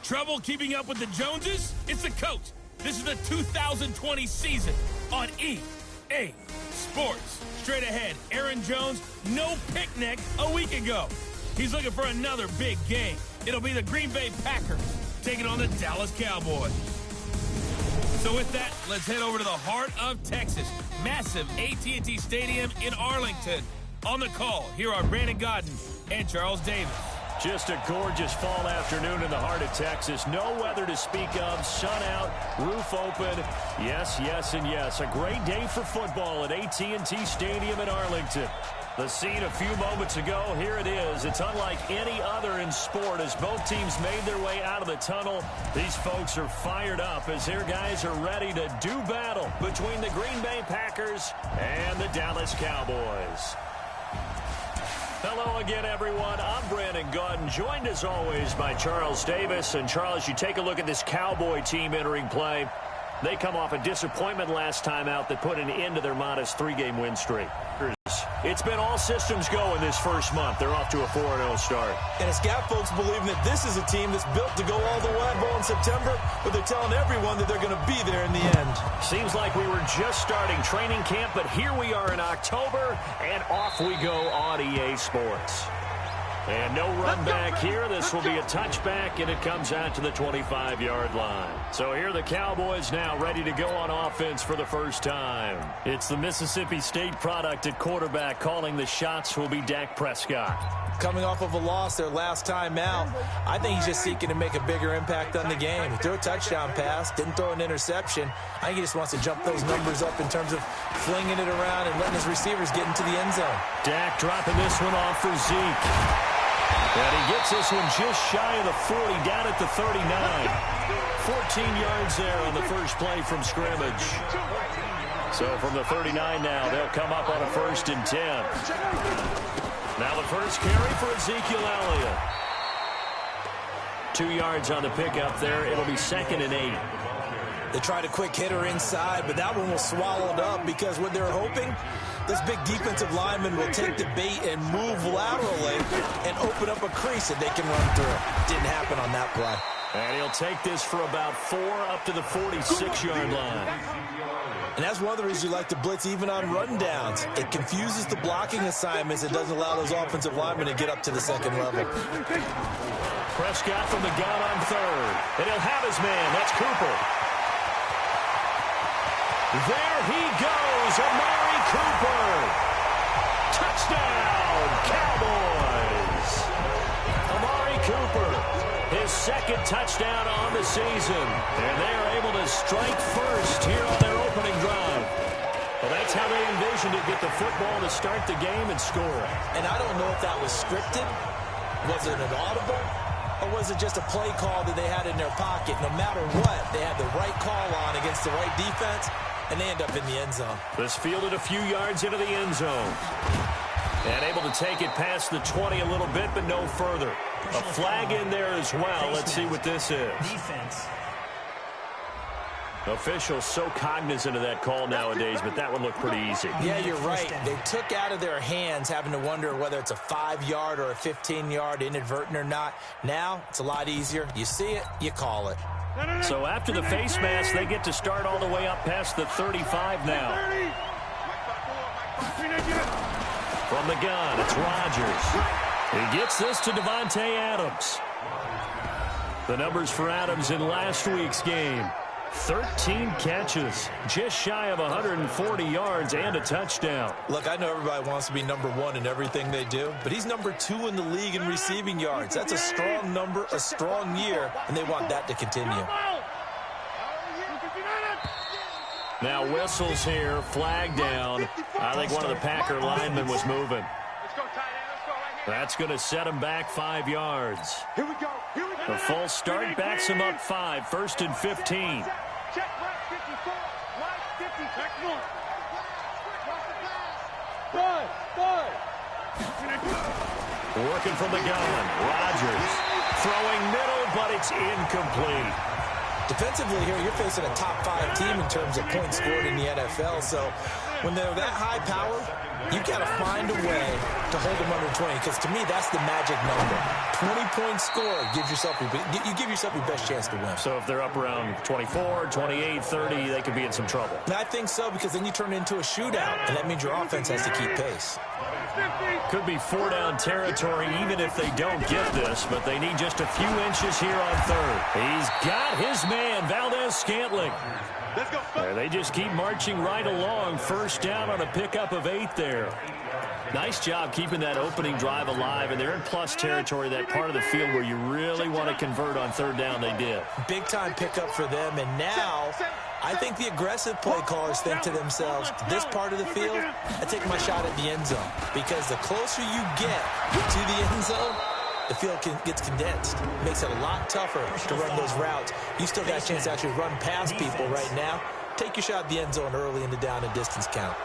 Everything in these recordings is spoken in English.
Trouble keeping up with the Joneses? It's the coach. This is the 2020 season on EA Sports. Straight ahead, Aaron Jones, no picnic a week ago. He's looking for another big game. It'll be the Green Bay Packers taking on the Dallas Cowboys. So with that, let's head over to the heart of Texas. Massive AT&T Stadium in Arlington. On the call, here are Brandon Godden and Charles Davis. Just a gorgeous fall afternoon in the heart of Texas. No weather to speak of. Sun out, roof open. Yes, yes, and yes. A great day for football at AT&T Stadium in Arlington. The scene a few moments ago, here it is. It's unlike any other in sport as both teams made their way out of the tunnel. These folks are fired up as their guys are ready to do battle between the Green Bay Packers and the Dallas Cowboys. Hello again, everyone. I'm Brandon Godden, joined as always by Charles Davis. And Charles, you take a look at this Cowboy team entering play. They come off a disappointment last time out that put an end to their modest 3-game win streak. It's been all systems go in this first month. They're off to a 4-0 start. And it's got folks believing that this is a team that's built to go all the way in September, but they're telling everyone that they're going to be there in the end. Seems like we were just starting training camp, but here we are in October, and off we go on EA Sports. And no run back here. This will be a touchback, and it comes out to the 25-yard line. So here are the Cowboys now ready to go on offense for the first time. It's the Mississippi State product at quarterback. Calling the shots will be Dak Prescott. Coming off of a loss their last time out, I think he's just seeking to make a bigger impact on the game. He threw a touchdown pass, didn't throw an interception. I think he just wants to jump those numbers up in terms of flinging it around and letting his receivers get into the end zone. Dak dropping this one off for Zeke. And he gets this one just shy of the 40, down at the 39. 14 yards there on the first play from scrimmage. So from the 39 now, they'll come up on a 1st and 10. Now the first carry for Ezekiel Elliott. 2 yards on the pickup there. It'll be 2nd and 8. They tried a quick hitter inside, but that one was swallowed up because what they're hoping, this big defensive lineman will take the bait and move laterally and open up a crease that they can run through. Didn't happen on that play. And he'll take this for about 4 up to the 46-yard line. And that's one of the reasons you like to blitz even on rundowns. It confuses the blocking assignments. It doesn't allow those offensive linemen to get up to the second level. Prescott from the gun on 3rd. And he'll have his man. That's Cooper. There he goes, Amari Cooper. Touchdown, Cowboys. Amari Cooper, his 2nd touchdown on the season. And they are able to strike first here on their opening drive. Well, that's how they envisioned it, get the football to start the game and score. And I don't know if that was scripted. Was it an audible? Or was it just a play call that they had in their pocket? No matter what, they had the right call on against the right defense, and they end up in the end zone. This fielded a few yards into the end zone. And able to take it past the 20 a little bit, but no further. A flag in there as well. Let's see what this is. Defense. Officials so cognizant of that call nowadays, but that one looked pretty easy. Yeah, you're right. They took out of their hands having to wonder whether it's a 5-yard or a 15-yard inadvertent or not. Now, it's a lot easier. You see it, you call it. So after the face mask, they get to start all the way up past the 35 now. From the gun, it's Rodgers. He gets this to Devontae Adams. The numbers for Adams in last week's game. 13 catches, just shy of 140 yards and a touchdown. Look, I know everybody wants to be number 1 in everything they do, but he's number 2 in the league in receiving yards. That's a strong number, a strong year, and they want that to continue. Now whistles here, flag down. I think one of the Packer linemen was moving. That's going to set him back 5 yards. Here we go. The false start backs him up 5, 1st and 15. Check right 54, right 50, check one. Working from the gun, Rodgers throwing middle, but it's incomplete. Defensively here, you're facing a top 5 team in terms of points scored in the NFL, so when they're that high powered, you got to find a way to to hold them under 20, because to me, that's the magic number. 20-point score gives yourself you give yourself your best chance to win. So if they're up around 24, 28, 30, they could be in some trouble. And I think so, because then you turn it into a shootout, and that means your offense has to keep pace. Could be four-down territory even if they don't get this, but they need just a few inches here on third. He's got his man, Valdez-Scantling. Let's go. They just keep marching right along. First down on a pickup of 8 there. Nice job keeping that opening drive alive, and they're in plus territory, that part of the field where you really want to convert on third down. They did. Big-time pickup for them, and now I think the aggressive play callers think to themselves, this part of the field, I take my shot at the end zone, because the closer you get to the end zone, the field gets condensed. Makes it a lot tougher to run those routes. You still got a chance to actually run past people right now. Take your shot at the end zone early in the down and distance count.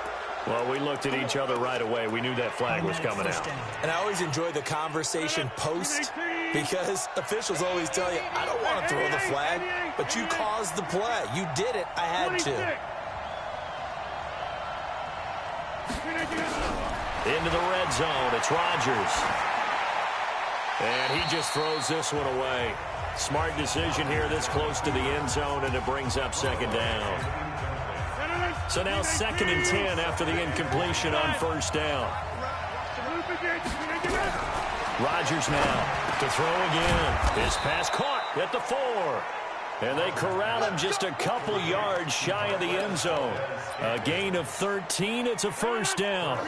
Well, we looked at each other right away. We knew that flag was coming out. And I always enjoy the conversation post, because officials always tell you, I don't want to throw the flag, but you caused the play. You did it. I had to. Into the red zone. It's Rodgers. And he just throws this one away. Smart decision here this close to the end zone, and it brings up second down. So now 2nd and 10 after the incompletion on first down. Rodgers now to throw again. His pass caught at the 4. And they corral him just a couple yards shy of the end zone. A gain of 13. It's a first down.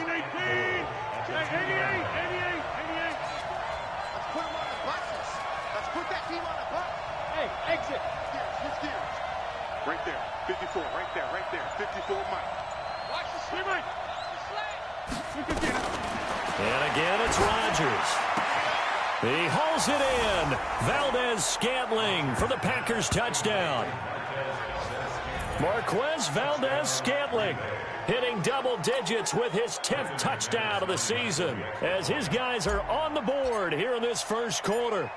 Hey, exit. Switch gears. Right there. 54. Right there. 54, Mike. Watch the swing, Mike. And again, it's Rodgers. He hauls it in. Valdez-Scantling for the Packers touchdown. Marquez Valdez-Scantling hitting double digits with his 10th touchdown of the season, as his guys are on the board here in this first quarter.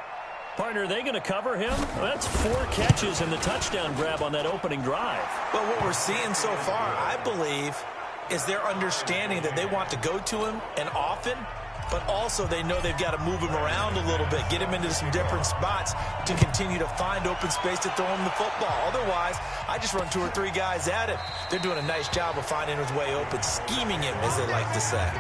Partner, are they going to cover him? Well, that's 4 catches and the touchdown grab on that opening drive. But what we're seeing so far, I believe, is their understanding that they want to go to him and often, but also they know they've got to move him around a little bit, get him into some different spots to continue to find open space to throw him the football. Otherwise, I just run 2 or 3 guys at him. They're doing a nice job of finding his way open, scheming him, as they like to say.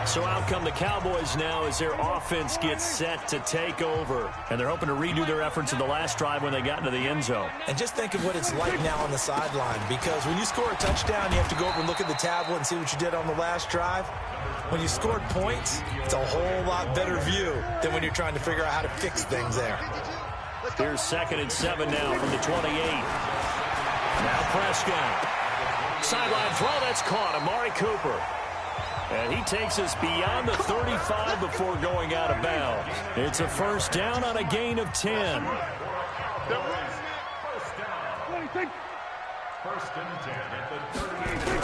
So out come the Cowboys now as their offense gets set to take over. And they're hoping to redo their efforts in the last drive when they got into the end zone. And just think of what it's like now on the sideline, because when you score a touchdown, you have to go over and look at the tablet and see what you did on the last drive. When you scored points, it's a whole lot better view than when you're trying to figure out how to fix things there. Here's 2nd and 7 now from the 28. Now Prescott. Sideline throw, that's caught. Amari Cooper. And he takes us beyond the 35 before going out of bounds. It's a first down on a gain of 10. First and 10 at the 38.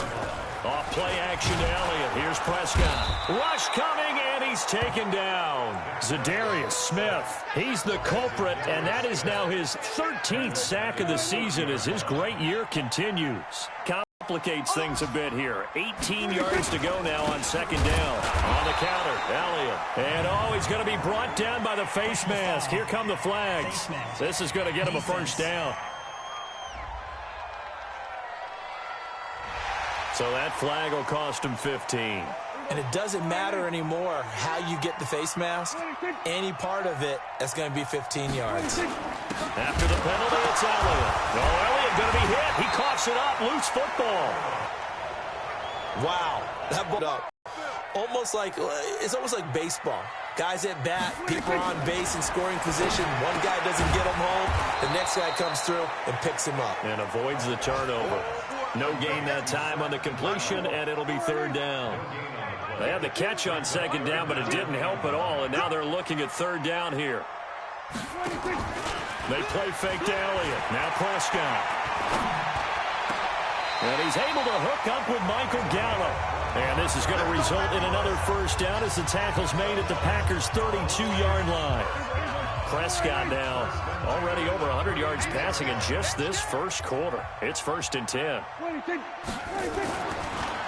Off play action to Elliott. Here's Prescott. Rush coming, and he's taken down. Zadarius Smith. He's the culprit, and that is now his 13th sack of the season as his great year continues. Complicates things a bit here. 18 yards to go now on second down. On the counter, Elliott. And he's going to be brought down by the face mask. Here come the flags. This is going to get him a first down. So that flag will cost him 15. And it doesn't matter anymore how you get the face mask. Any part of it, that's going to be 15 yards. After the penalty, it's Elliott. Elliott going to be hit. He coughs it up. Loose football. Wow. That ball up. It's almost like baseball. Guys at bat, people on base in scoring position. One guy doesn't get him home. The next guy comes through and picks him up. And avoids the turnover. No gain that time on the completion, and it'll be third down. They had the catch on second down, but it didn't help at all, and now they're looking at third down here. They play fake to Elliott. Now Prescott. And he's able to hook up with Michael Gallup. And this is going to result in another first down as the tackle's made at the Packers' 32-yard line. Prescott now already over 100 yards passing in just this first quarter. It's 1st and 10.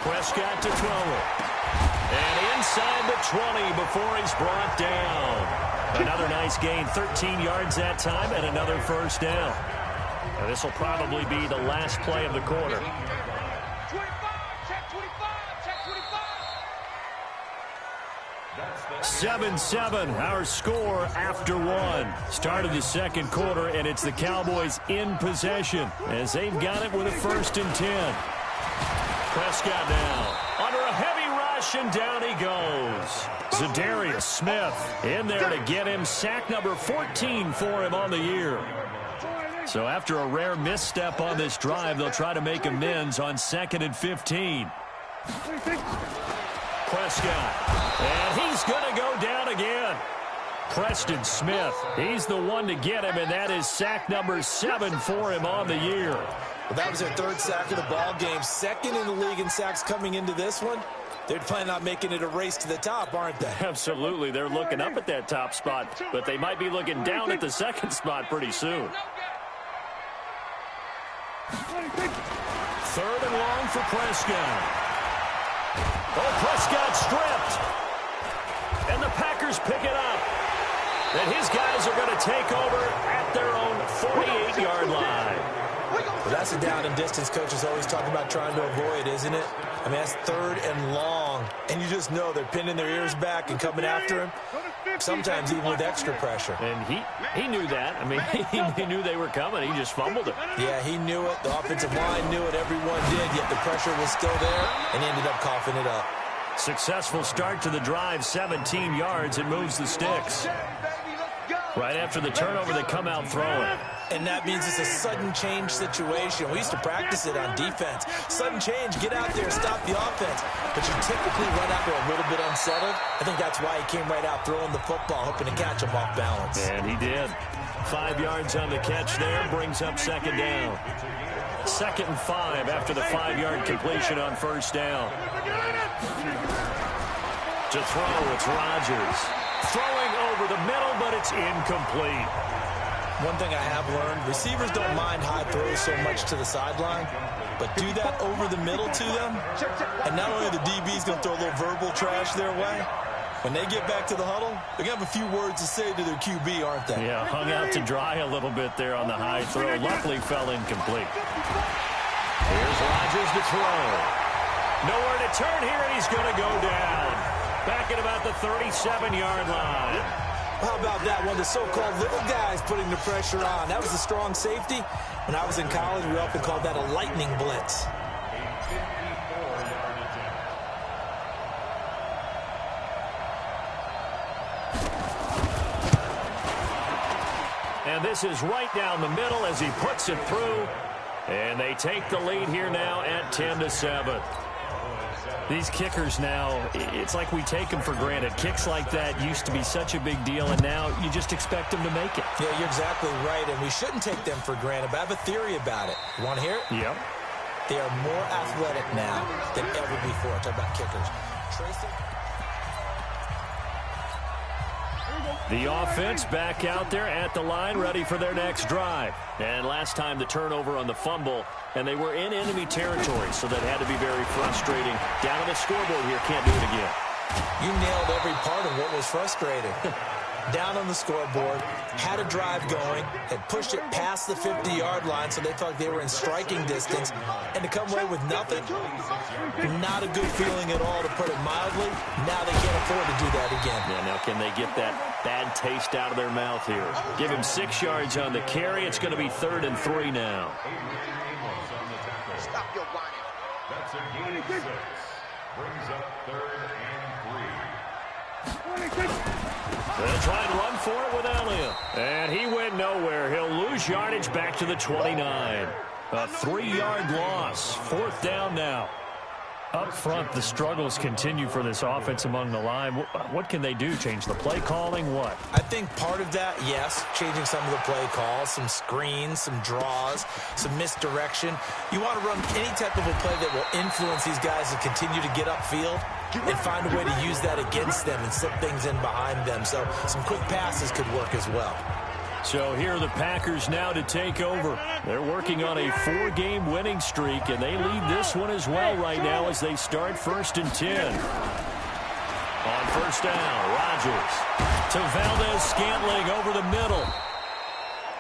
Prescott to throw it. And inside the 20 before he's brought down. Another nice gain, 13 yards that time, and another first down. And this will probably be the last play of the quarter. 25, check 25, check 25. 7-7, our score after one. Start of the second quarter, and it's the Cowboys in possession as they've got it with a 1st and 10. Prescott now under a heavy rush, and down he goes. Zadarius Smith in there to get him. Sack number 14 for him on the year. So after a rare misstep on this drive, they'll try to make amends on 2nd and 15. Prescott, and he's going to go down again. Preston Smith, he's the one to get him, and that is sack number 7 for him on the year. Well, that was their 3rd sack of the ball game. 2nd in the league in sacks coming into this one. They're planning on making it a race to the top, aren't they? Absolutely. They're looking up at that top spot, but they might be looking down at the 2nd spot pretty soon. 3rd and long for Prescott. Oh, Prescott stripped. And the Packers pick it up. And his guys are going to take over at their own 48-yard line. Well, that's a down and distance coaches always talk about trying to avoid, isn't it? I mean, that's 3rd and long. And you just know they're pinning their ears back and coming after him, sometimes even with extra pressure. And he knew that. I mean, he knew they were coming. He just fumbled it. Yeah, he knew it. The offensive line knew it. Everyone did, yet the pressure was still there, and he ended up coughing it up. Successful start to the drive, 17 yards. It moves the sticks. Right after the turnover, they come out throwing. And that means it's a sudden change situation. We used to practice it on defense. Sudden change, get out there, stop the offense. But you typically run out there a little bit unsettled. I think that's why he came right out throwing the football, hoping to catch him off balance. And he did. 5 yards on the catch there, brings up 2nd down. 2nd and 5 after the 5-yard completion on 1st down. To throw, it's Rodgers. Throwing over the middle, but it's incomplete. One thing I have learned, receivers don't mind high throws so much to the sideline, but do that over the middle to them, and not only the DB's going to throw a little verbal trash their way, when they get back to the huddle, they're going to have a few words to say to their QB, aren't they? Yeah, hung out to dry a little bit there on the high throw. Luckily fell incomplete. Here's Rodgers to throw. Nowhere to turn here, and he's going to go down. Back at about the 37-yard line. How about that? One of the so-called little guys putting the pressure on. That was a strong safety. When I was in college, we often called that a lightning blitz. And this is right down the middle as he puts it through. And they take the lead here now at 10-7. These kickers now, it's like we take them for granted. Kicks like that used to be such a big deal, and now you just expect them to make it. Yeah, you're exactly right, and we shouldn't take them for granted, but I have a theory about it. You want to hear it? Yep. They are more athletic now than ever before. Talk about kickers. Tracy. The offense back out there at the line, ready for their next drive. And last time the turnover on the fumble, and they were in enemy territory, so that had to be very frustrating. Down on the scoreboard here, can't do it again. You nailed every part of what was frustrating. Down on the scoreboard, had a drive going, had pushed it past the 50-yard line, so they felt like they were in striking distance, and to come away with nothing, not a good feeling at all, to put it mildly. Now they can't afford to do that again. Yeah, now can they get that bad taste out of their mouth here? Give him 6 yards on the carry. It's going to be 3rd and 3 now. Stop your whining. That's a gain of 6. Brings up 3rd and 3. They'll try and run for it with Elliott. And he went nowhere. He'll lose yardage back to the 29. A 3-yard loss. 4th down now. Up front, the struggles continue for this offense among the line. What can they do? Change the play calling? What? I think part of that, yes, changing some of the play calls, some screens, some draws, some misdirection. You want to run any type of a play that will influence these guys to continue to get upfield and find a way to use that against them and slip things in behind them. So some quick passes could work as well. So here are the Packers now to take over. They're working on a 4-game winning streak, and they lead this one as well right now as they start 1st and 10. On first down, Rodgers to Valdez-Scantling over the middle.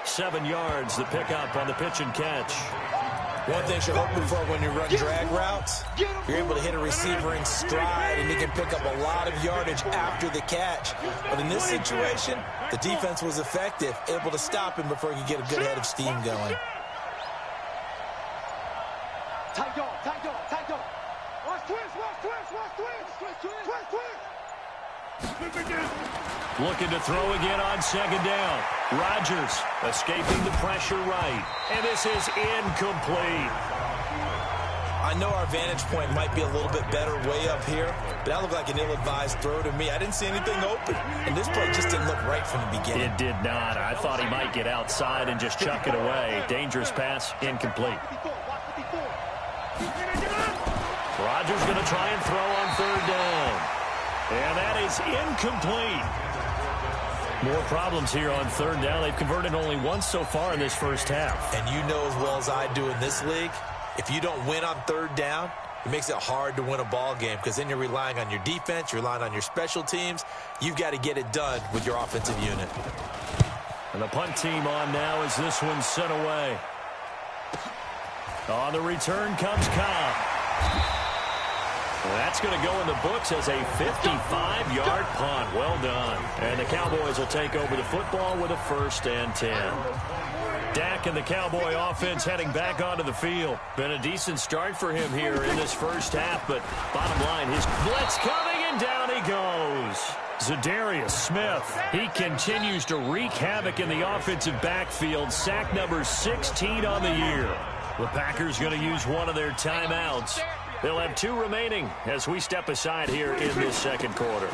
7 yards, the pickup on the pitch and catch. One thing you're hoping for when you run drag routes, you're able to hit a receiver in stride, and he can pick up a lot of yardage after the catch. But in this situation, the defense was effective, able to stop him before he could get a good head of steam going. Tight dog, tight dog, tight dog. Watch twist, watch twist, watch twist, twist, twist, twist, twist. Looking to throw again on second down. Rodgers escaping the pressure right. And this is incomplete. I know our vantage point might be a little bit better way up here, but that looked like an ill-advised throw to me. I didn't see anything open, and this play just didn't look right from the beginning. It did not. I thought he might get outside and just chuck it away. Dangerous pass, incomplete. Rodgers going to try and throw on third down. And that is incomplete. More problems here on third down. They've converted only once so far in this first half. And you know as well as I do in this league, if you don't win on third down, it makes it hard to win a ball game because then you're relying on your defense, you're relying on your special teams. You've got to get it done with your offensive unit. And the punt team on now as this one's sent away. On the return comes Cobb. That's going to go in the books as a 55-yard punt. Well done. And the Cowboys will take over the football with a 1st and 10. Dak and the Cowboy offense heading back onto the field. Been a decent start for him here in this first half, but bottom line, his blitz coming, and down he goes. Zadarius Smith, he continues to wreak havoc in the offensive backfield. Sack number 16 on the year. The Packers going to use one of their timeouts. They'll have 2 remaining as we step aside here in this second quarter.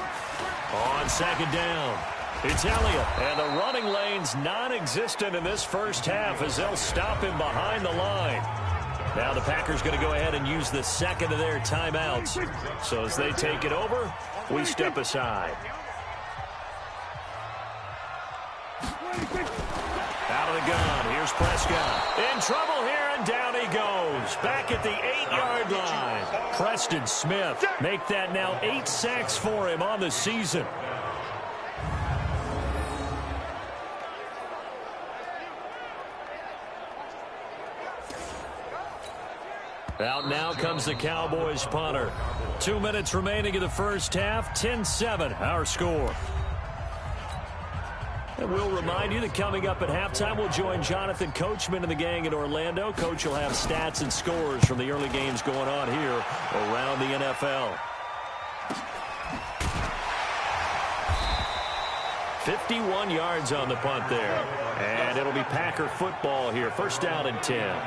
On second down, it's Elliott, and the running lane's non-existent in this first half as they'll stop him behind the line. Now the Packers going to go ahead and use the second of their timeouts. So as they take it over, we step aside. Out of the gun, here's Prescott. In trouble here, and down he goes. Back at the 8-yard line. Preston Smith, make that now 8 sacks for him on the season. Out now comes the Cowboys punter. 2 minutes remaining in the first half, 10-7, our score. And we'll remind you that coming up at halftime, we'll join Jonathan Coachman and the gang in Orlando. Coach will have stats and scores from the early games going on here around the NFL. 51 yards on the punt there. And it'll be Packer football here. 1st down and 10.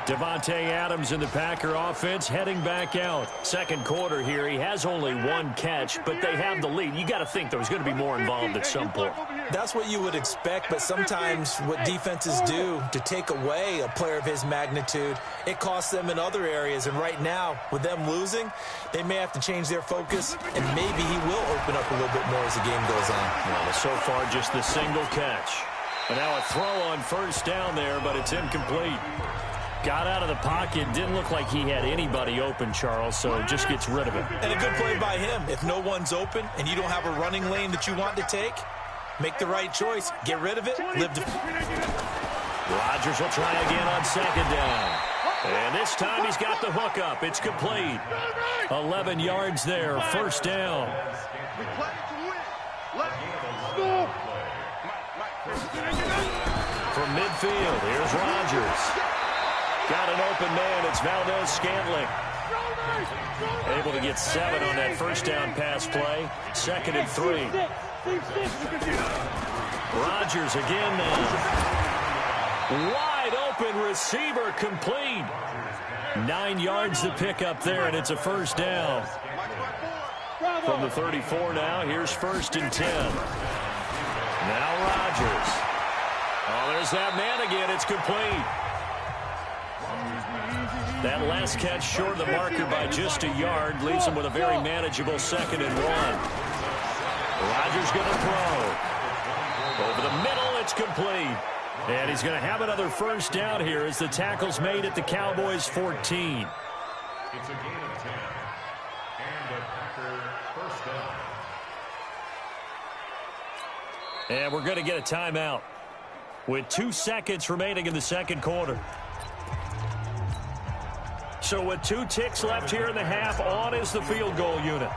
Devontae Adams in the Packer offense heading back out. Second quarter here. He has only 1 catch, but they have the lead. You got to think there's going to be more involved at some point. That's what you would expect, but sometimes what defenses do to take away a player of his magnitude, it costs them in other areas. And right now, with them losing, they may have to change their focus, and maybe he will open up a little bit more as the game goes on. Well, so far, just the single catch. And now a throw on 1st down there, but it's incomplete. Got out of the pocket. Didn't look like he had anybody open, Charles, so just gets rid of it. And a good play by him. If no one's open and you don't have a running lane that you want to take, make the right choice. Get rid of it. Rodgers will try again on 2nd down. And this time he's got the hook up. It's complete. 11 yards there. 1st down. From midfield, here's Rodgers. Got an open man. It's Valdez-Scantling. Able to get 7 on that 1st down pass play. 2nd and 3. Rodgers again now. Wide open receiver complete. 9 yards to pick up there, and it's a 1st down. From the 34 now, here's 1st and 10. Now Rodgers. Oh, there's that man again. It's complete. That last catch short of the marker by just a yard leaves him with a very manageable 2nd and 1. Rodgers going to throw. Over the middle, it's complete. And he's going to have another 1st down here as the tackle's made at the Cowboys' 14. It's a gain of 10. And a Packer 1st down. And we're going to get a timeout with 2 seconds remaining in the second quarter. So with 2 ticks left here in the half, on is the field goal unit.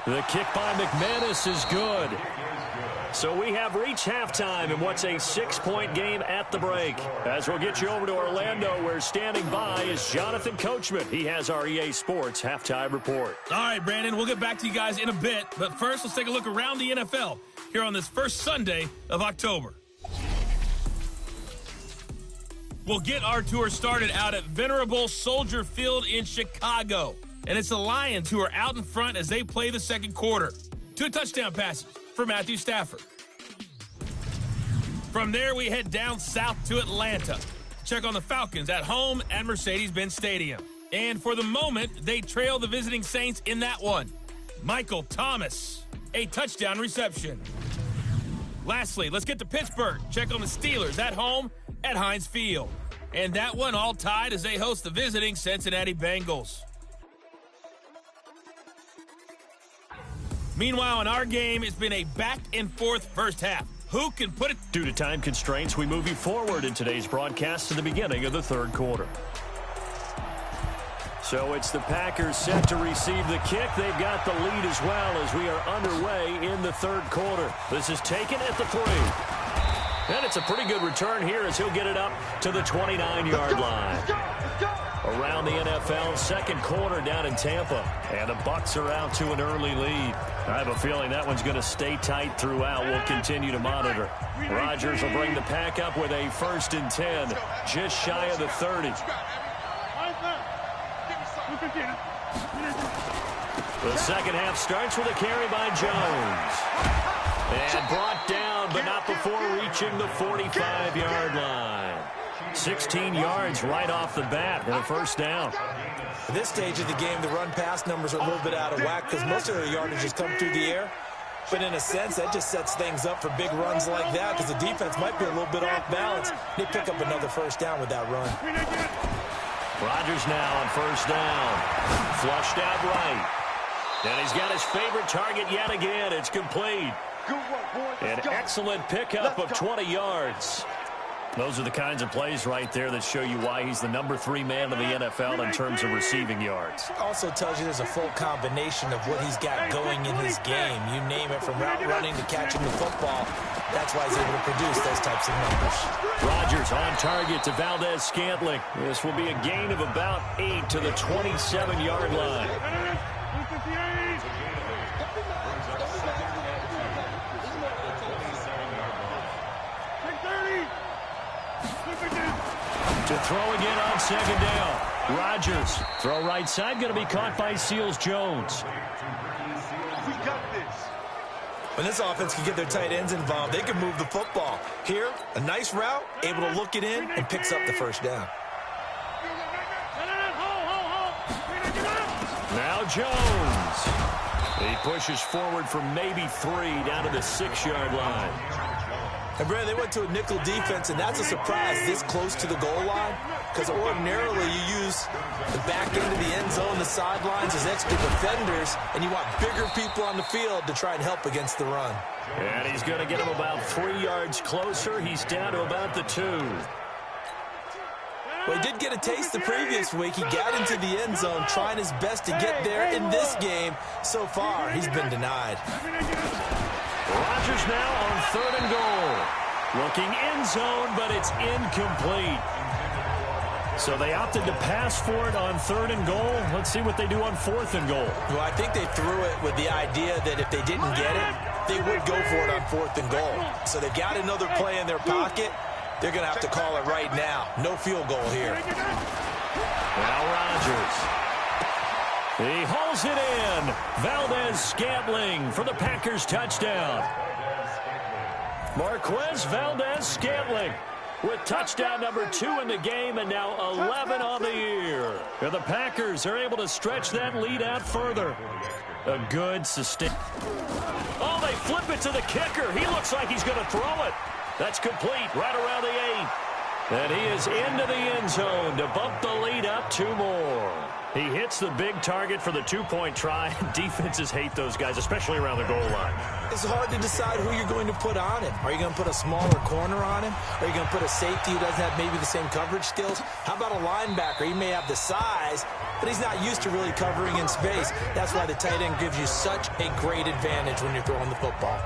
The kick by McManus is good. So we have reached halftime in what's a 6-point game at the break. As we'll get you over to Orlando, where standing by is Jonathan Coachman. He has our EA Sports halftime report. All right, Brandon, we'll get back to you guys in a bit. But first, let's take a look around the NFL here on this first Sunday of October. We'll get our tour started out at Venerable Soldier Field in Chicago. And it's the Lions who are out in front as they play the second quarter. 2 touchdown passes for Matthew Stafford. From there, we head down south to Atlanta. Check on the Falcons at home at Mercedes-Benz Stadium. And for the moment, they trail the visiting Saints in that one. Michael Thomas, a touchdown reception. Lastly, let's get to Pittsburgh. Check on the Steelers at home at Heinz Field. And that one all tied as they host the visiting Cincinnati Bengals. Meanwhile, in our game, it's been a back-and-forth first half. Who can put it? Due to time constraints, we move you forward in today's broadcast to the beginning of the third quarter. So it's the Packers set to receive the kick. They've got the lead as well as we are underway in the third quarter. This is taken at the 3. And it's a pretty good return here as he'll get it up to the 29-yard line. Around the NFL, second quarter down in Tampa. And the Bucs are out to an early lead. I have a feeling that one's going to stay tight throughout. We'll continue to monitor. Rodgers will bring the pack up with a 1st and 10, just shy of the 30. The second half starts with a carry by Jones. And brought down, but not before reaching the 45-yard line. 16 yards right off the bat and a first down. At this stage of the game, the run-pass numbers are a little bit out of whack because most of their yardage has come through the air. But in a sense, that just sets things up for big runs like that because the defense might be a little bit off balance. They pick up another first down with that run. Rodgers now on first down. Flushed out right. And he's got his favorite target yet again. It's complete. An excellent pickup of 20 yards. Those are the kinds of plays right there that show you why he's the number 3 man in the NFL in terms of receiving yards. Also tells you there's a full combination of what he's got going in his game. You name it, from route running to catching the football. That's why he's able to produce those types of numbers. Rodgers on target to Valdez-Scantling. This will be a gain of about 8 to the 27-yard line. To throw again on second down. Rodgers, throw right side, going to be caught by Seals-Jones. We got this. When this offense can get their tight ends involved, they can move the football. Here, a nice route, able to look it in, and picks up the first down. Now Jones. He pushes forward for maybe 3 down to the 6-yard line. And, Brad, they went to a nickel defense, and that's a surprise this close to the goal line because ordinarily you use the back end of the end zone, the sidelines as extra defenders, and you want bigger people on the field to try and help against the run. And he's going to get him about 3 yards closer. He's down to about the 2. Well, he did get a taste the previous week. He got into the end zone trying his best to get there in this game. So far, he's been denied. Rodgers now on 3rd and goal. Looking end zone, but it's incomplete. So they opted to pass for it on 3rd and goal. Let's see what they do on 4th and goal. Well, I think they threw it with the idea that if they didn't get it, they would go for it on 4th and goal. So they've got another play in their pocket. They're going to have to call it right now. No field goal here. Now Rodgers. He hauls it in. Valdez-Scantling for the Packers touchdown. Marquez Valdez-Scantling with touchdown number 2 in the game and now 11 on the year. And the Packers are able to stretch that lead out further. A good sustain. Oh, they flip it to the kicker. He looks like he's going to throw it. That's complete right around the 8. And he is into the end zone to bump the lead up 2 more. He hits the big target for the 2-point try. Defenses hate those guys, especially around the goal line. It's hard to decide who you're going to put on him. Are you going to put a smaller corner on him? Are you going to put a safety who doesn't have maybe the same coverage skills? How about a linebacker? He may have the size, but he's not used to really covering in space. That's why the tight end gives you such a great advantage when you're throwing the football.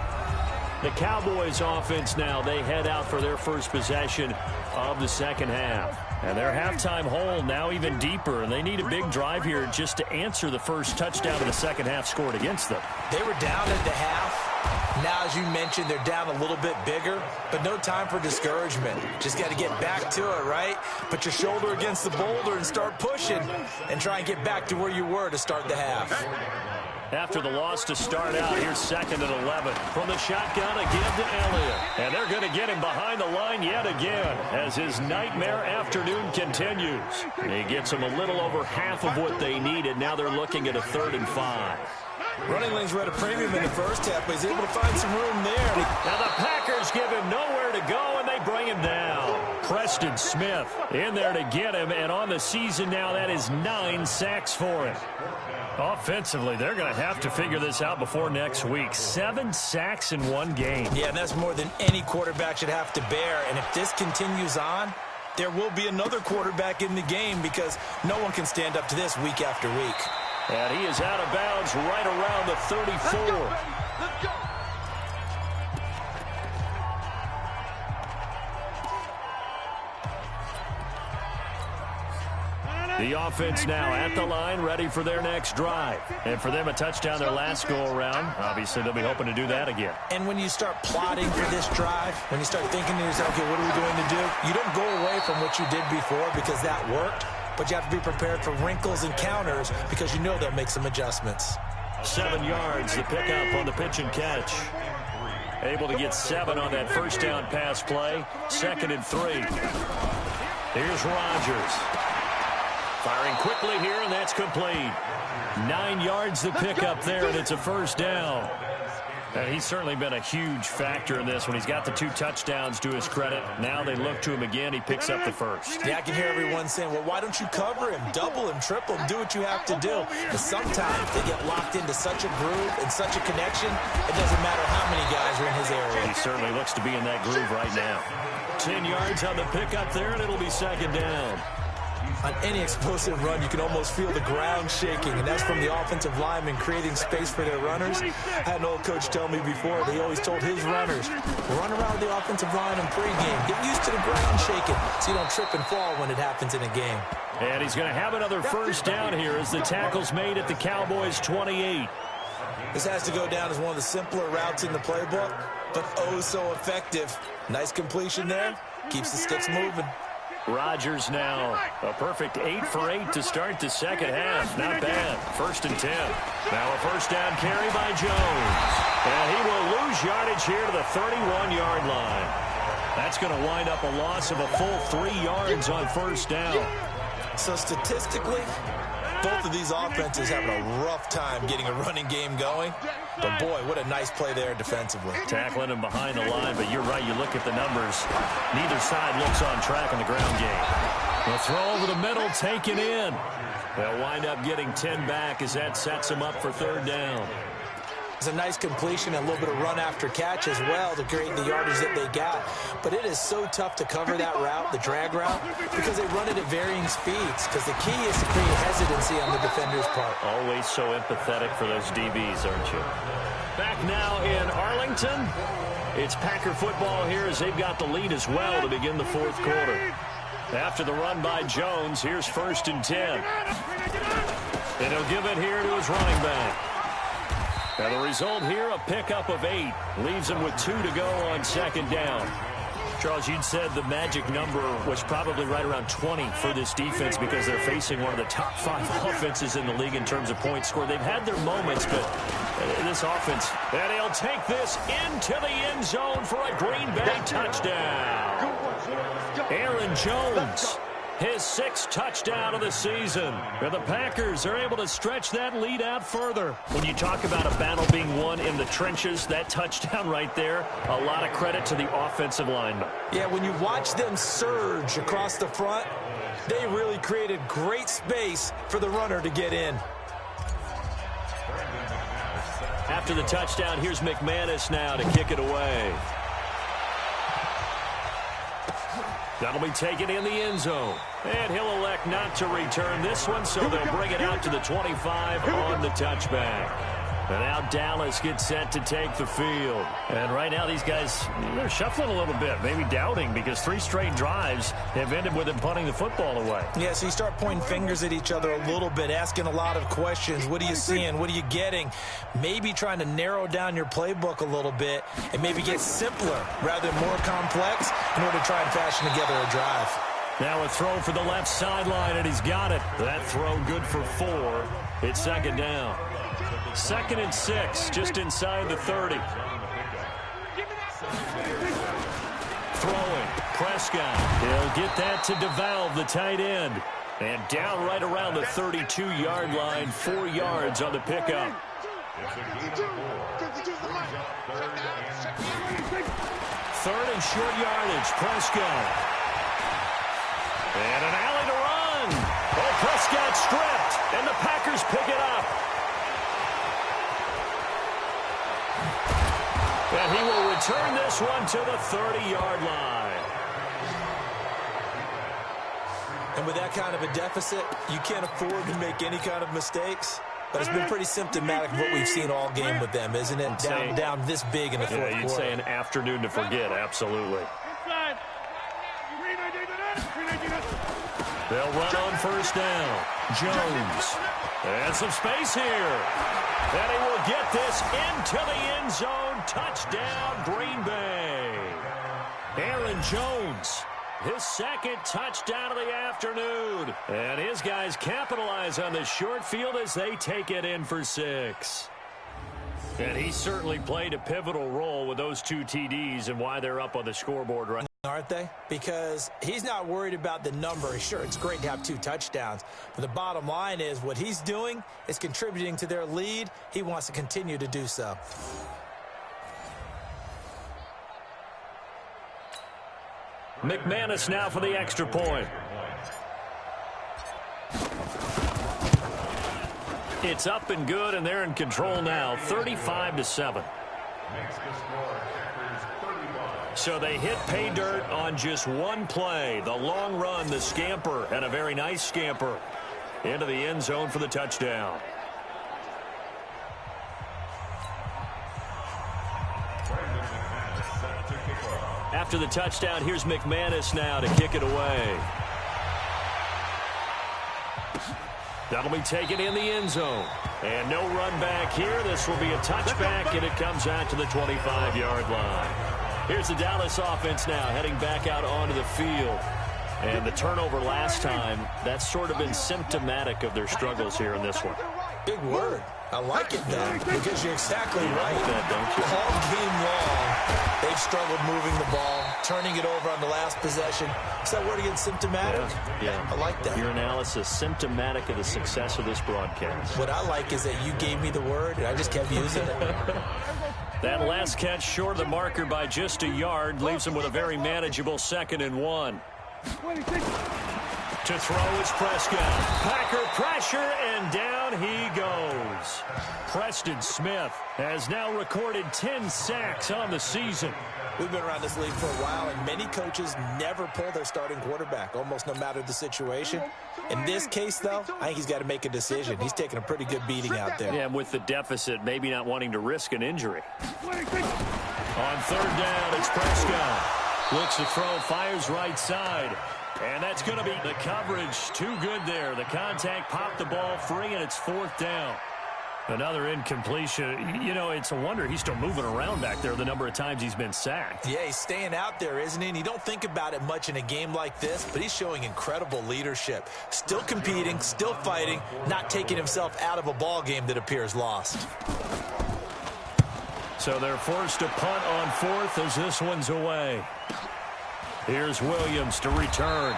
The Cowboys offense now, they head out for their first possession of the second half. And their halftime hole now even deeper, and they need a big drive here just to answer the first touchdown of the second half scored against them. They were down at the half. Now, as you mentioned, they're down a little bit bigger, but no time for discouragement. Just got to get back to it, right? Put your shoulder against the boulder and start pushing and try and get back to where you were to start the half. After the loss to start out, here's 2nd and 11. From the shotgun, a give to Elliott. And they're going to get him behind the line yet again as his nightmare afternoon continues. He gets them a little over half of what they needed. Now they're looking at a 3rd and 5. Running lanes were at a premium in the first half, but he's able to find some room there. Now the Packers give him nowhere to go, and they bring him down. Preston Smith in there to get him, and on the season now, that is 9 sacks for him. Offensively, they're going to have to figure this out before next week. 7 sacks in 1 game. Yeah, and that's more than any quarterback should have to bear. And if this continues on, there will be another quarterback in the game because no one can stand up to this week after week. And he is out of bounds right around the 34. Let's go. The offense now at the line, ready for their next drive. And for them, a touchdown their last go-around. Obviously, they'll be hoping to do that again. And when you start plotting for this drive, when you start thinking to yourself, okay, what are we going to do? You don't go away from what you did before because that worked, but you have to be prepared for wrinkles and counters because you know they'll make some adjustments. 7 yards, the pickup on the pitch and catch. Able to get 7 on that first down pass play. 2nd and 3. Here's Rodgers. Firing quickly here, and that's complete. 9 yards the pickup there, and it's a first down. And he's certainly been a huge factor in this when he's got the 2 touchdowns to his credit. Now they look to him again. He picks up the first. Yeah, I can hear everyone saying, well, why don't you cover him, double him, triple him, do what you have to do. But sometimes they get locked into such a groove and such a connection, it doesn't matter how many guys are in his area. He certainly looks to be in that groove right now. 10 yards on the pickup there, and it'll be 2nd down. On any explosive run, you can almost feel the ground shaking, and that's from the offensive linemen creating space for their runners. I had an old coach tell me before, they always told his runners, run around the offensive line in pregame. Get used to the ground shaking so you don't trip and fall when it happens in a game. And he's going to have another first down here as the tackle's made at the Cowboys' 28. This has to go down as one of the simpler routes in the playbook, but oh so effective. Nice completion there. Keeps the sticks moving. Rodgers now a perfect 8 for 8 to start the second half. Not bad. 1st and 10. Now a first down carry by Jones. And he will lose yardage here to the 31-yard line. That's going to wind up a loss of a full 3 yards on first down. So statistically, both of these offenses having a rough time getting a running game going. But, boy, what a nice play there defensively. Tackling him behind the line, but you're right. You look at the numbers. Neither side looks on track in the ground game. The throw over the middle, taken in. They'll wind up getting 10 back as that sets them up for 3rd down. It's a nice completion and a little bit of run after catch as well to create the yardage that they got. But it is so tough to cover that route, the drag route, because they run it at varying speeds. Because the key is to create hesitancy on the defender's part. Always so empathetic for those DBs, aren't you? Back now in Arlington. It's Packer football here as they've got the lead as well to begin the 4th quarter. After the run by Jones, here's 1st and 10. And he'll give it here to his running back. Now the result here, a pickup of 8. Leaves him with 2 to go on 2nd down. Charles, you'd said the magic number was probably right around 20 for this defense because they're facing one of the top 5 offenses in the league in terms of points scored. They've had their moments, but this offense, and he'll take this into the end zone for a Green Bay touchdown. Aaron Jones His 6th touchdown of the season. And the Packers are able to stretch that lead out further. When you talk about a battle being won in the trenches, that touchdown right there, a lot of credit to the offensive linemen. Yeah, when you watch them surge across the front, they really created great space for the runner to get in. After the touchdown, here's McManus now to kick it away. That'll be taken in the end zone. And he'll elect not to return this one, so they'll bring it out to the 25 on the touchback. And now Dallas gets set to take the field. And right now these guys, they're shuffling a little bit, maybe doubting, because 3 straight drives have ended with them punting the football away. Yeah, so you start pointing fingers at each other a little bit, asking a lot of questions. What are you seeing? What are you getting? Maybe trying to narrow down your playbook a little bit and maybe get simpler rather than more complex in order to try and fashion together a drive. Now a throw for the left sideline, and he's got it. That throw good for 4. It's 2nd down. 2nd and 6, just inside the 30. Throwing, Prescott. He'll get that to DeValve, the tight end. And down right around the 32-yard line, 4 yards on the pickup. 3rd and short yardage, Prescott. And an alley to run. Oh, Prescott stripped, and the Packers pick it up. And he will return this one to the 30-yard line. And with that kind of a deficit, you can't afford to make any kind of mistakes. But it's been pretty symptomatic of what we've seen all game with them, isn't it? Down this big in the fourth quarter. You'd say an afternoon to forget, absolutely. They'll run on 1st down. Jones. And some space here. And he will get this into the end zone. Touchdown, Green Bay. Aaron Jones, his 2nd touchdown of the afternoon. And his guys capitalize on the short field as they take it in for 6. And he certainly played a pivotal role with those 2 TDs and why they're up on the scoreboard right now. Aren't they? Because he's not worried about the number. Sure, it's great to have 2 touchdowns. But the bottom line is what he's doing is contributing to their lead. He wants to continue to do so. McManus now for the extra point. It's up and good, and they're in control now, 35-7. So they hit pay dirt on just 1 play. The long run, the scamper, and a very nice scamper into the end zone for the touchdown. After the touchdown, here's McManus now to kick it away. That'll be taken in the end zone. And no run back here. This will be a touchback, and it comes out to the 25-yard line. Here's the Dallas offense now heading back out onto the field. And the turnover last time, that's sort of been symptomatic of their struggles here in this one. Big word. I like it, though, because you're exactly right. Don't you? All game long, they've struggled moving the ball, turning it over on the last possession. Is that word again, symptomatic? Yeah. I like that. Your analysis, symptomatic of the success of this broadcast. What I like is that you gave me the word, and I just kept using it. That last catch short of the marker by just a yard leaves him with a very manageable 2nd and 1. To throw is Prescott. Packer pressure, and down he goes. Preston Smith has now recorded 10 sacks on the season. We've been around this league for a while, and many coaches never pull their starting quarterback, almost no matter the situation. In this case, though, I think he's got to make a decision. He's taking a pretty good beating out there. Yeah, with the deficit, maybe not wanting to risk an injury. On 3rd down, it's Prescott. Looks to throw, fires right side. And that's going to be the coverage. Too good there. The contact popped the ball free, and it's 4th down. Another incompletion. You know, it's a wonder he's still moving around back there the number of times he's been sacked. Yeah, he's staying out there, isn't he? And you don't think about it much in a game like this, but he's showing incredible leadership. Still competing, still fighting, not taking himself out of a ball game that appears lost. So they're forced to punt on 4th as this one's away. Here's Williams to return.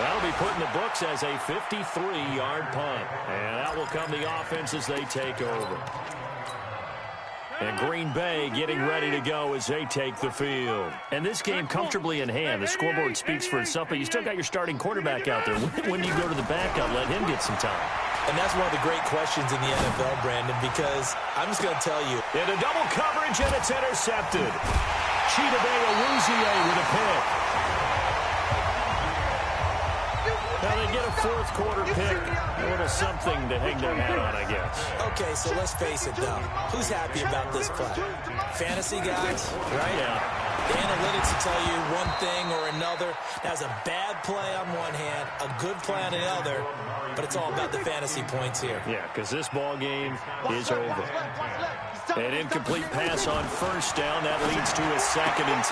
That'll be put in the books as a 53-yard punt. And out will come the offense as they take over. And Green Bay getting ready to go as they take the field. And this game comfortably in hand. The scoreboard speaks for itself, but you still got your starting quarterback out there. When do you go to the backup? Let him get some time. And that's one of the great questions in the NFL, Brandon, because I'm just going to tell you. Into double coverage, and it's intercepted. Chidobe Awuzie with a pick. Now they get a fourth quarter pick. A little something to hang their hat on, I guess. Okay, so let's face it, though. Who's happy about this play? Fantasy guys, right? Yeah. The analytics will tell you one thing or another. That's a bad play on one hand, a good play on the other, but it's all about the fantasy points here. Yeah, because this ball game is over. An incomplete pass on first down. That leads to a 2nd and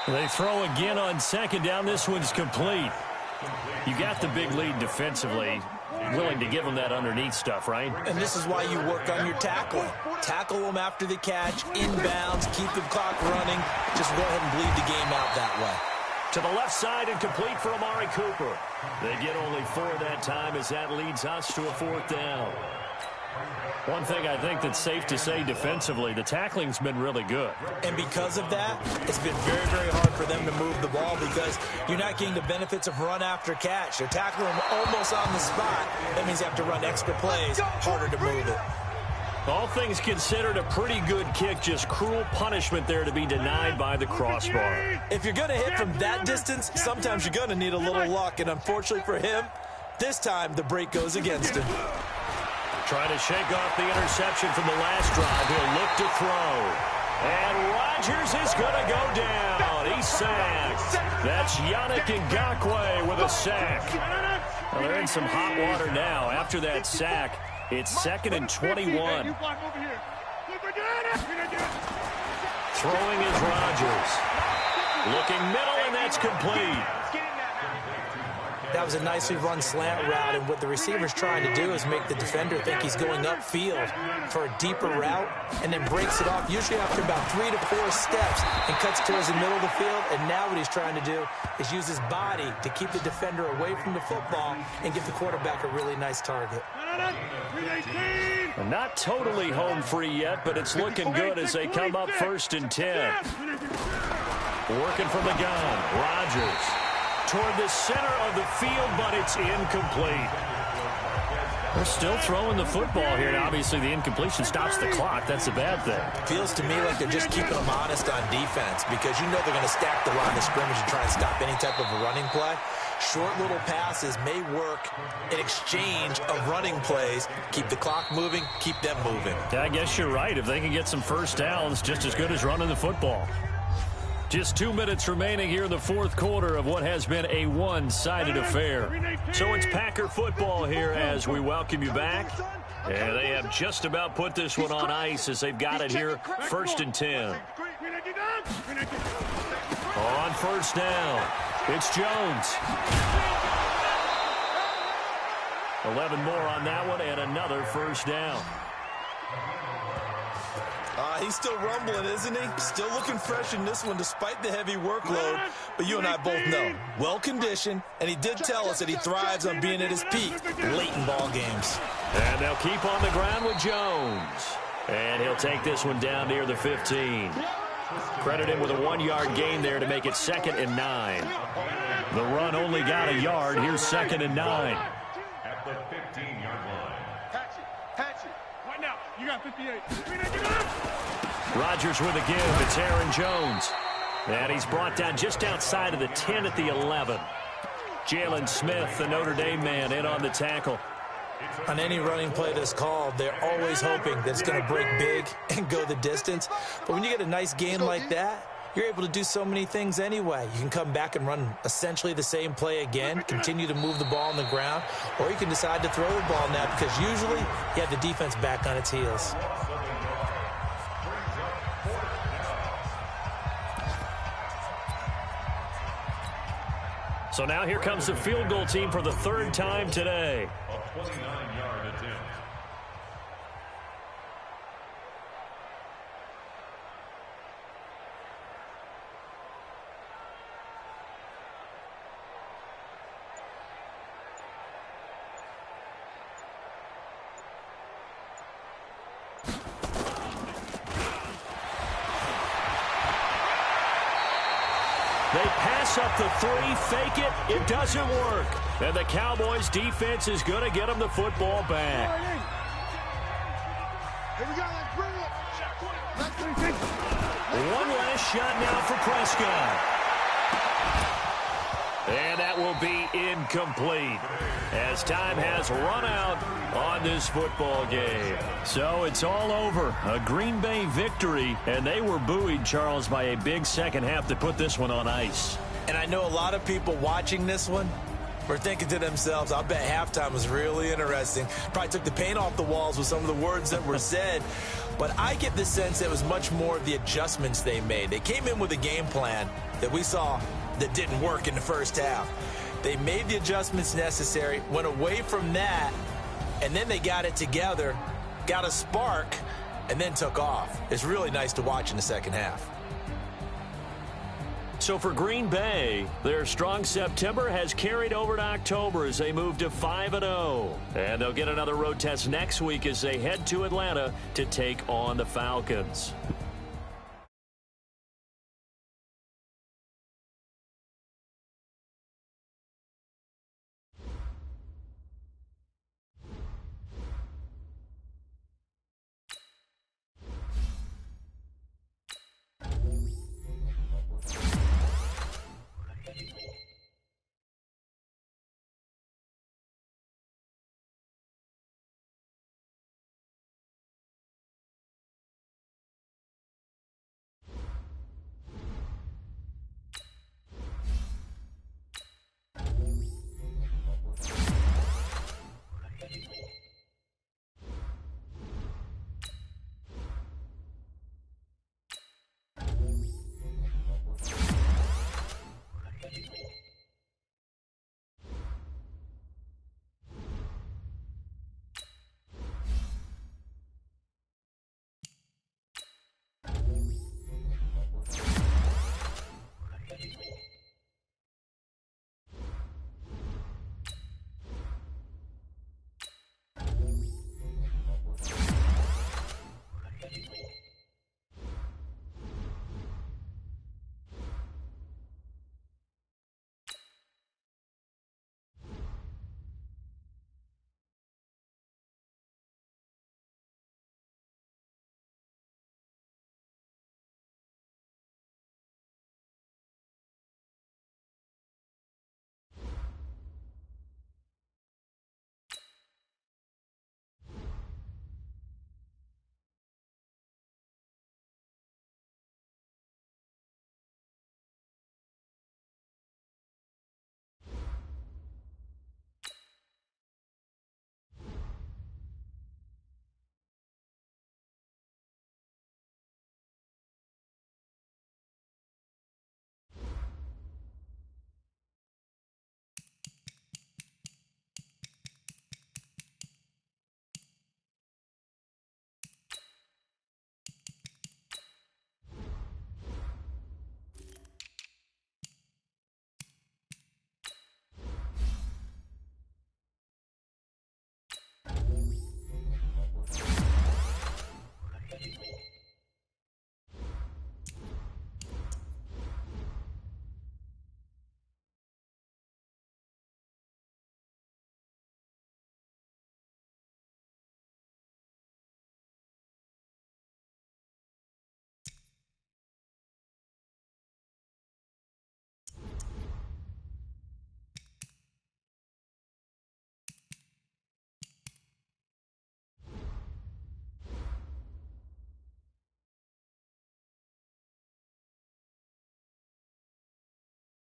10. They throw again on 2nd down. This one's complete. You got the big lead defensively. Willing to give them that underneath stuff, right? And this is why you work on your tackling. Tackle them after the catch, inbounds, keep the clock running. Just go ahead and bleed the game out that way. To the left side and complete for Amari Cooper. They get only 4 that time as that leads us to a 4th down. One thing I think that's safe to say defensively, the tackling's been really good. And because of that, it's been very, very hard for them to move the ball because you're not getting the benefits of run after catch. They're tackling them almost on the spot. That means you have to run extra plays, harder to move it. All things considered, a pretty good kick, just cruel punishment there to be denied by the crossbar. If you're going to hit from that distance, sometimes you're going to need a little luck. And unfortunately for him, this time the break goes against him. Trying to shake off the interception from the last drive. He'll look to throw. And Rodgers is going to go down. He's sacked. That's Yannick Ngakoue with a sack. Well, they're in some hot water now. After that sack, it's 2nd and 21. Throwing is Rodgers. Looking middle, and that's complete. That was a nicely run slant route, and what the receiver's trying to do is make the defender think he's going upfield for a deeper route, and then breaks it off, usually after about 3 to 4 steps, and cuts towards the middle of the field. And now what he's trying to do is use his body to keep the defender away from the football and give the quarterback a really nice target. Not totally home free yet, but it's looking good as they come up 1st and 10. Working from the gun, Rodgers. Toward the center of the field, but it's incomplete. They're still throwing the football here, and obviously the incompletion stops the clock. That's a bad thing. Feels to me like they're just keeping them honest on defense because you know they're going to stack the line of scrimmage and try and stop any type of a running play. Short little passes may work in exchange of running plays. Keep the clock moving, keep them moving. Yeah, I guess you're right. If they can get some first downs, just as good as running the football. Just 2 minutes remaining here in the 4th quarter of what has been a one-sided affair. So it's Packer football here as we welcome you back. And they have just about put this one on ice as they've got it here, 1st and 10. On 1st down, it's Jones. 11 more on that one and another 1st down. He's still rumbling, isn't he? Still looking fresh in this one despite the heavy workload. But you and I both know, well-conditioned, and he did tell us that he thrives on being at his peak late in ball games. And they'll keep on the ground with Jones. And he'll take this one down near the 15. Credit him with a 1-yard gain there to make it 2nd and 9. The run only got a yard. Here's 2nd and 9. At the 15-yard line. Patch it. Right now. You got 58. Rodgers with a give. It's Aaron Jones. And he's brought down just outside of the 10 at the 11. Jalen Smith, the Notre Dame man, in on the tackle. On any running play that's called, they're always hoping that it's going to break big and go the distance. But when you get a nice gain like that, you're able to do so many things anyway. You can come back and run essentially the same play again, continue to move the ball on the ground, or you can decide to throw the ball now because usually you have the defense back on its heels. So now here comes the field goal team for the 3rd time today. A 29-yard attempt. They pass up the three, fake it. It doesn't work. And the Cowboys defense is going to get them the football back. Here we go. Let's bring it. One last shot now for Prescott. And that will be incomplete as time has run out on this football game. So it's all over. A Green Bay victory, and they were buoyed, Charles, by a big second half that put this one on ice. And I know a lot of people watching this one were thinking to themselves, I bet halftime was really interesting. Probably took the paint off the walls with some of the words that were said. But I get the sense it was much more of the adjustments they made. They came in with a game plan that we saw that didn't work in the first half. They made the adjustments necessary, went away from that, and then they got it together, got a spark, and then took off. It's really nice to watch in the second half. So for Green Bay, their strong September has carried over to October as they move to 5-0. And they'll get another road test next week as they head to Atlanta to take on the Falcons.